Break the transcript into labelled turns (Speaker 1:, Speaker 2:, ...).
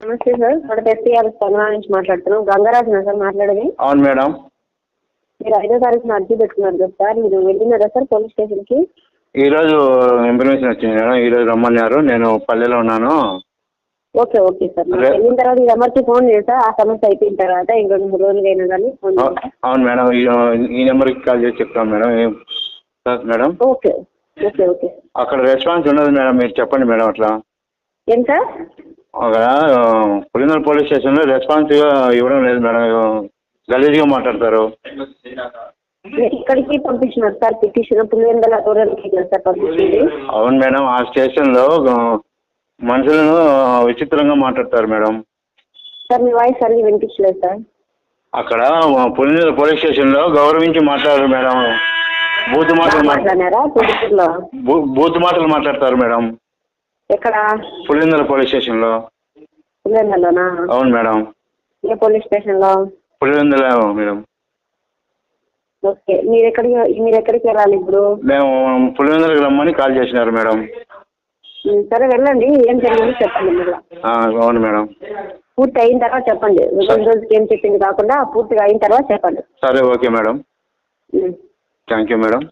Speaker 1: నమస్తే సార్, మన ఎస్పీఆర్ స్పందన నుంచి మాట్లాడుతున్నాం. గంగరాజునా సార్ మాట్లాడేది?
Speaker 2: అవును మేడం.
Speaker 1: మీరు 5వ తారీఖున అర్జీ పెట్టుకున్నారు కదా సార్, మీరు వెళ్ళినారా సార్ పోలీస్ స్టేషన్కి?
Speaker 2: ఈరోజు ఇన్ఫర్మేషన్ వచ్చింది మేడం, ఈరోజు రమ్మన్నారు. నేను పల్లెలో ఉన్నాను.
Speaker 1: ఓకే ఓకే సార్, మీరు వెళ్ళిన తర్వాత ఈ నెంబర్కి ఫోన్ చేస్తా. ఆ సమస్య అయిపోయిన తర్వాత ఇంకో 2-3 రోజులు అయినా కానీ ఫోన్ చేస్తా.
Speaker 2: అవును మేడం, ఈ నెంబర్కి కాల్ చేసి చెప్తాను madam. Madam
Speaker 1: okay okay okay.
Speaker 2: అక్కడ రెస్పాన్స్ ఉండదు మేడం, మీరు చెప్పండి మేడం. అట్లా
Speaker 1: ఏం సార్?
Speaker 2: అక్కడ పులిందల పోలీస్ స్టేషన్లో రెస్పాన్స్ ఇవ్వడం లేదు మేడం, గలీజ్గా మాట్లాడతారు.
Speaker 1: ఇక్కడికి పంపించినారు సార్ పిటిషన్, పులివెందుల రూరల్కి సార్ పంపించింది.
Speaker 2: అవును మేడం, ఆ స్టేషన్లో మనుషులను విచిత్రంగా మాట్లాడతారు మేడం.
Speaker 1: సార్ మీ వాయిస్ అన్ని వినిపించలేదు సార్.
Speaker 2: అక్కడ పులిందల పోలీస్ స్టేషన్లో గౌరవించి మాట్లాడారు మేడం. బూతు మాటలు
Speaker 1: మాట్లాడినారా పులిపూర్లో?
Speaker 2: బూతు మాటలు మాట్లాడతారు మేడం.
Speaker 1: ఎక్కడ?
Speaker 2: పులిందల పోలీస్ స్టేషన్లో.
Speaker 1: పులివెందులలోనా?
Speaker 2: అవును మేడం.
Speaker 1: ఏ పోలీస్ స్టేషన్లో?
Speaker 2: పులివెందుల మేడం.
Speaker 1: ఓకే, మీరు ఎక్కడికి వెళ్ళాలి ఇప్పుడు?
Speaker 2: మేము పులివెందులకు రమ్మని కాల్ చేసినారు మేడం.
Speaker 1: సరే వెళ్ళండి, ఏం జరిగింది చెప్పండి మళ్ళీ.
Speaker 2: అవును మేడం.
Speaker 1: పూర్తి అయిన తర్వాత చెప్పండి, రోజుకి ఏం చెప్పింది కాకుండా పూర్తిగా అయిన తర్వాత చెప్పండి.
Speaker 2: సరే okay madam. Thank you madam.